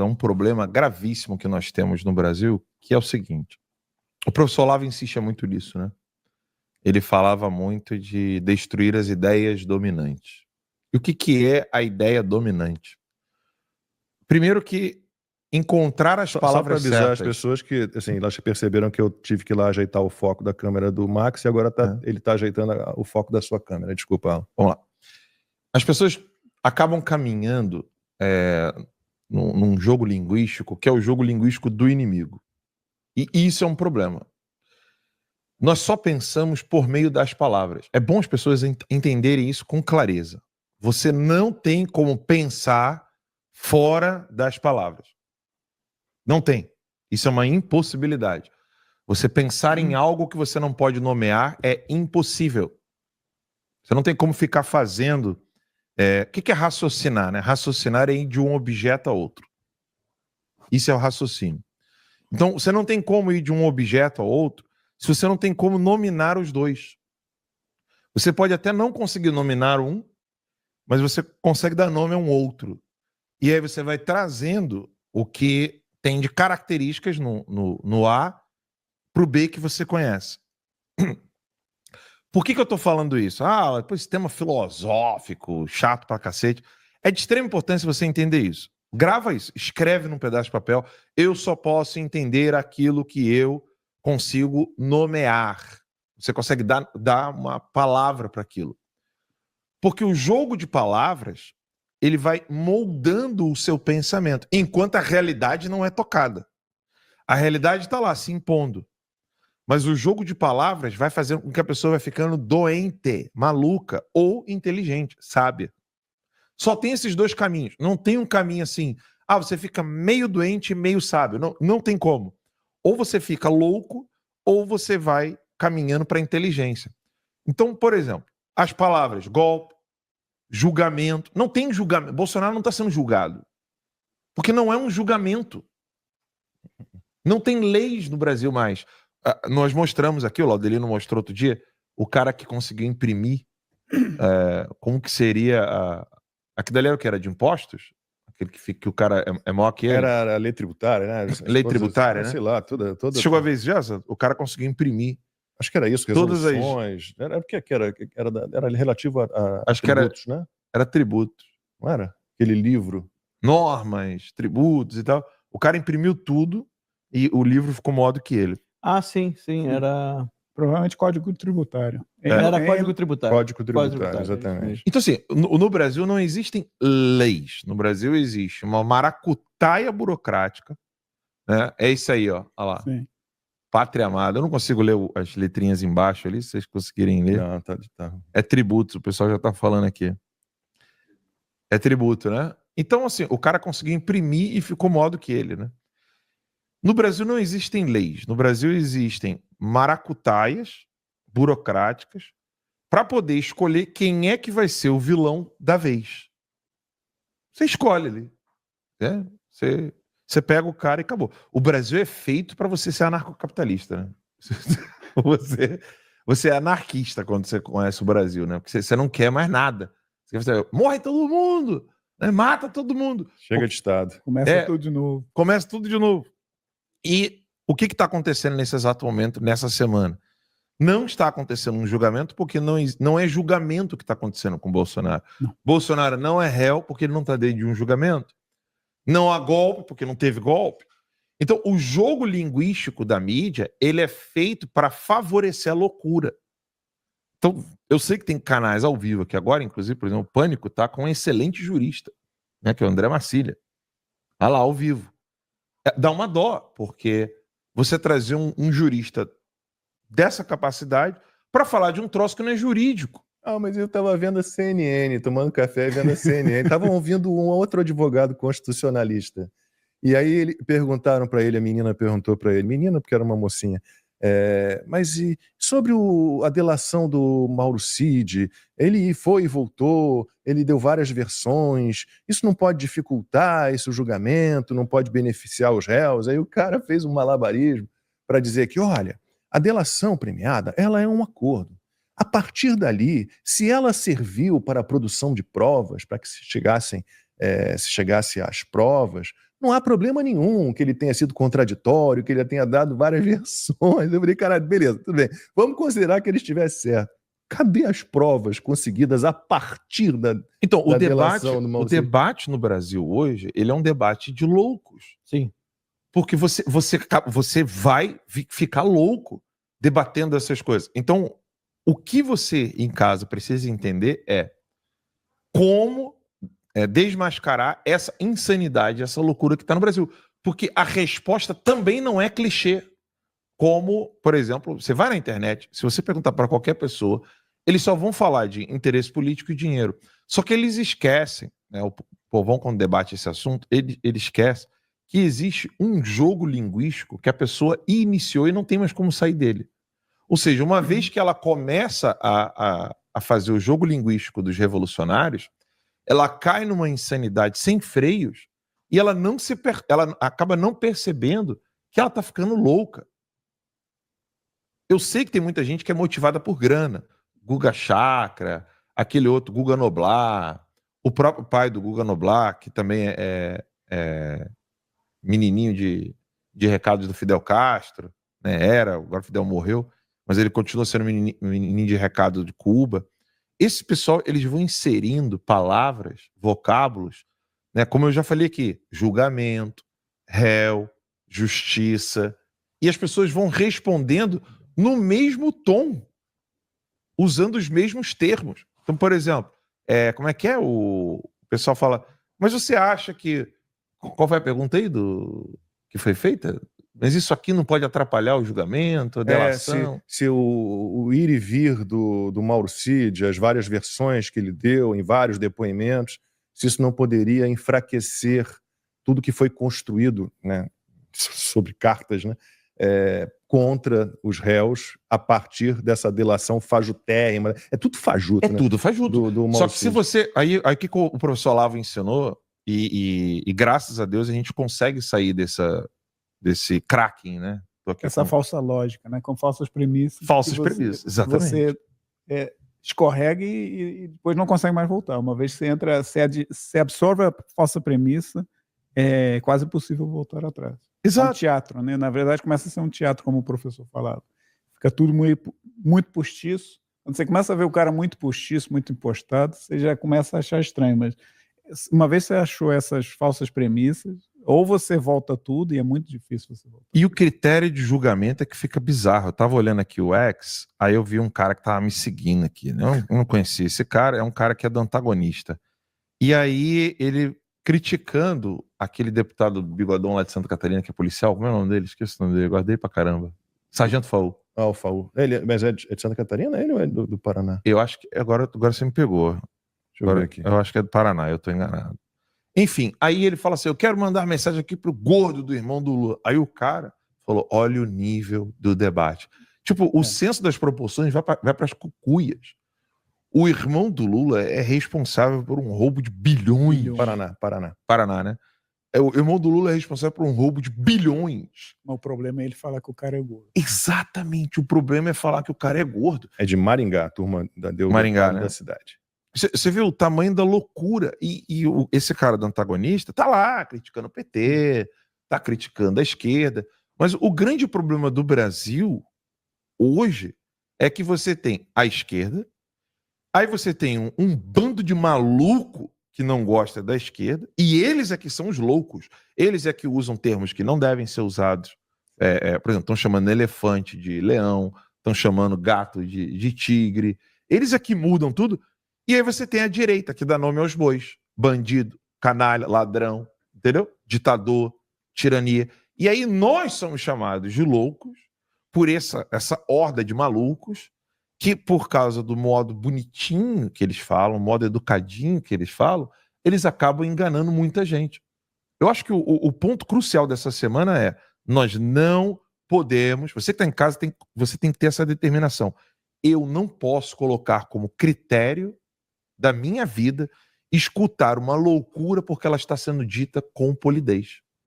É um problema gravíssimo que nós temos no Brasil, que é o seguinte. O professor Olavo insiste muito nisso, né? Ele falava muito de destruir as ideias dominantes. E o que é a ideia dominante? Primeiro que encontrar as palavras certas. Só para avisar certas. as pessoas que, assim, elas perceberam que eu tive que ir lá ajeitar o foco da câmera do Max e agora ele está ajeitando o foco da sua câmera. Desculpa, Alan. Vamos lá. As pessoas acabam caminhando num jogo linguístico, que é o jogo linguístico do inimigo. E isso é um problema. Nós só pensamos por meio das palavras. É bom as pessoas entenderem isso com clareza. Você não tem como pensar fora das palavras. Não tem. Isso é uma impossibilidade. Você pensar em algo que você não pode nomear é impossível. Você não tem como ficar fazendo... O que é raciocinar, né? Raciocinar é ir de um objeto a outro. Isso é o raciocínio. Então, você não tem como ir de um objeto a outro se você não tem como nominar os dois. Você pode até não conseguir nominar um, mas você consegue dar nome a um outro. E aí você vai trazendo o que tem de características no A para o B que você conhece. Por que eu estou falando isso? Esse tema filosófico, chato pra cacete. É de extrema importância você entender isso. Grava isso, escreve num pedaço de papel. Eu só posso entender aquilo que eu consigo nomear. Você consegue dar uma palavra para aquilo. Porque o jogo de palavras, ele vai moldando o seu pensamento, enquanto a realidade não é tocada. A realidade está lá, se impondo. Mas o jogo de palavras vai fazendo com que a pessoa vai ficando doente, maluca ou inteligente, sábia. Só tem esses dois caminhos. Não tem um caminho assim, você fica meio doente e meio sábio. Não tem como. Ou você fica louco, ou você vai caminhando para a inteligência. Então, por exemplo, as palavras golpe, julgamento. Não tem julgamento. Bolsonaro não está sendo julgado. Porque não é um julgamento. Não tem leis no Brasil mais. Nós mostramos aqui, o Laudelino mostrou outro dia, o cara que conseguiu imprimir como que seria aquilo dali era o que? Era de impostos? Aquele que o cara é maior que ele? Era a lei tributária, né? Lei tributária, né? Sei lá, toda... Você chegou a ver isso já? O cara conseguiu imprimir. Acho que era isso, resoluções. Era porque era relativo a acho tributos, que era, né? Era tributos. Não era? Aquele livro. Normas, tributos e tal. O cara imprimiu tudo e o livro ficou maior do que ele. Sim, era... Provavelmente Código Tributário. Era Código Tributário. Código Tributário, exatamente. Então, assim, no Brasil não existem leis. No Brasil existe uma maracutaia burocrática. Né? É isso aí, ó. Olha lá. Sim. Pátria amada. Eu não consigo ler as letrinhas embaixo ali, se vocês conseguirem ler. Não, tá. É tributo, o pessoal já tá falando aqui. É tributo, né? Então, assim, o cara conseguiu imprimir e ficou maior do que ele, né? No Brasil não existem leis. No Brasil existem maracutaias burocráticas para poder escolher quem é que vai ser o vilão da vez. Você escolhe ali. Né? Você pega o cara e acabou. O Brasil é feito para você ser anarcocapitalista, né? Você é anarquista quando você conhece o Brasil, né? Porque você não quer mais nada. Você quer, morre todo mundo, né? Mata todo mundo. Chega de Estado. Começa tudo de novo. Começa tudo de novo. E o que está acontecendo nesse exato momento, nessa semana? Não está acontecendo um julgamento porque não é julgamento que está acontecendo com Bolsonaro. Não. Bolsonaro não é réu porque ele não está dentro de um julgamento. Não há golpe porque não teve golpe. Então, o jogo linguístico da mídia, ele é feito para favorecer a loucura. Então, eu sei que tem canais ao vivo aqui agora, inclusive, por exemplo, o Pânico está com um excelente jurista, né, que é o André Marcília. Está lá ao vivo. Dá uma dó, porque você trazer um jurista dessa capacidade para falar de um troço que não é jurídico. Mas eu estava vendo a CNN, tomando café e vendo a CNN. Estavam ouvindo um outro advogado constitucionalista. E aí perguntaram para ele, a menina perguntou para ele, menina porque era uma mocinha, mas e sobre a delação do Mauro Cid? Ele foi e voltou, ele deu várias versões, isso não pode dificultar esse julgamento, não pode beneficiar os réus? Aí o cara fez um malabarismo para dizer que, olha, a delação premiada, ela é um acordo. A partir dali, se ela serviu para a produção de provas, para que se chegasse às provas, Não há problema nenhum que ele tenha sido contraditório, que ele tenha dado várias versões. Eu falei, cara, beleza, tudo bem. Vamos considerar que ele estivesse certo. Cadê as provas conseguidas a partir da Então, o delação do Mauro Cid? debate no Brasil hoje, ele é um debate de loucos. Sim. Porque você vai ficar louco debatendo essas coisas. Então, o que você em casa precisa entender é como desmascarar essa insanidade, essa loucura que está no Brasil. Porque a resposta também não é clichê. Como, por exemplo, você vai na internet, se você perguntar para qualquer pessoa, eles só vão falar de interesse político e dinheiro. Só que eles esquecem, né, o povão, quando debate esse assunto, ele esquece que existe um jogo linguístico que a pessoa iniciou e não tem mais como sair dele. Ou seja, uma vez que ela começa a fazer o jogo linguístico dos revolucionários, ela cai numa insanidade sem freios e ela acaba não percebendo que ela está ficando louca. Eu sei que tem muita gente que é motivada por grana. Guga Chakra, aquele outro, Guga Noblar, o próprio pai do Guga Noblar, que também é menininho de recados do Fidel Castro, né? Agora o Fidel morreu, mas ele continua sendo menininho de recado de Cuba. Esse pessoal, eles vão inserindo palavras, vocábulos, né? Como eu já falei aqui, julgamento, réu, justiça, e as pessoas vão respondendo no mesmo tom, usando os mesmos termos. Então, por exemplo, como é que é? O pessoal fala, mas você acha que... Qual foi a pergunta aí que foi feita? Mas isso aqui não pode atrapalhar o julgamento, a delação? Se o ir e vir do Mauro Cid, as várias versões que ele deu em vários depoimentos, se isso não poderia enfraquecer tudo que foi construído, né, sobre cartas, né, contra os réus a partir dessa delação fajutérrima. É tudo fajuto, né? Tudo fajuto. Do Só que se você... Aí que o professor Olavo ensinou, e graças a Deus a gente consegue sair desse cracking, né? Essa falsa lógica, né? Com falsas premissas. Falsas premissas, exatamente. Você escorrega e depois não consegue mais voltar. Uma vez que você entra, você absorve a falsa premissa, é quase impossível voltar atrás. Exato. É um teatro, né? Na verdade, começa a ser um teatro, como o professor falava. Fica tudo muito postiço. Quando você começa a ver o cara muito postiço, muito impostado, você já começa a achar estranho. Mas uma vez que você achou essas falsas premissas, ou você volta tudo, e é muito difícil você voltar. E o critério de julgamento é que fica bizarro. Eu tava olhando aqui o X, aí eu vi um cara que tava me seguindo aqui, né? Eu não conhecia esse cara, é um cara que é do antagonista. E aí ele criticando aquele deputado bigodão lá de Santa Catarina, que é policial, como é o nome dele? Esqueci o nome dele, guardei pra caramba. Sargento Faul. O Faul. Mas é de Santa Catarina ele ou é do Paraná? Eu acho que agora você me pegou. Deixa eu ver aqui. Eu acho que é do Paraná, eu tô enganado. Enfim, aí ele fala assim, eu quero mandar mensagem aqui pro gordo do irmão do Lula. Aí o cara falou, olha o nível do debate. Tipo, o senso das proporções vai para as cucuias. O irmão do Lula é responsável por um roubo de bilhões. Paraná, né? O irmão do Lula é responsável por um roubo de bilhões. Mas o problema é ele falar que o cara é gordo. Exatamente, o problema é falar que o cara é gordo. É de Maringá, a turma Maringá, né? Da cidade. Você vê o tamanho da loucura. Esse cara do antagonista tá lá criticando o PT, tá criticando a esquerda. Mas o grande problema do Brasil hoje é que você tem a esquerda, aí você tem um bando de maluco que não gosta da esquerda, e eles é que são os loucos. Eles é que usam termos que não devem ser usados. Por exemplo, estão chamando elefante de leão, estão chamando gato de tigre. Eles é que mudam tudo. E aí você tem a direita, que dá nome aos bois. Bandido, canalha, ladrão, entendeu? Ditador, tirania. E aí nós somos chamados de loucos por essa horda de malucos que, por causa do modo bonitinho que eles falam, modo educadinho que eles falam, eles acabam enganando muita gente. Eu acho que o ponto crucial dessa semana é nós não podemos... Você que está em casa, você tem que ter essa determinação. Eu não posso colocar como critério da minha vida escutar uma loucura porque ela está sendo dita com polidez.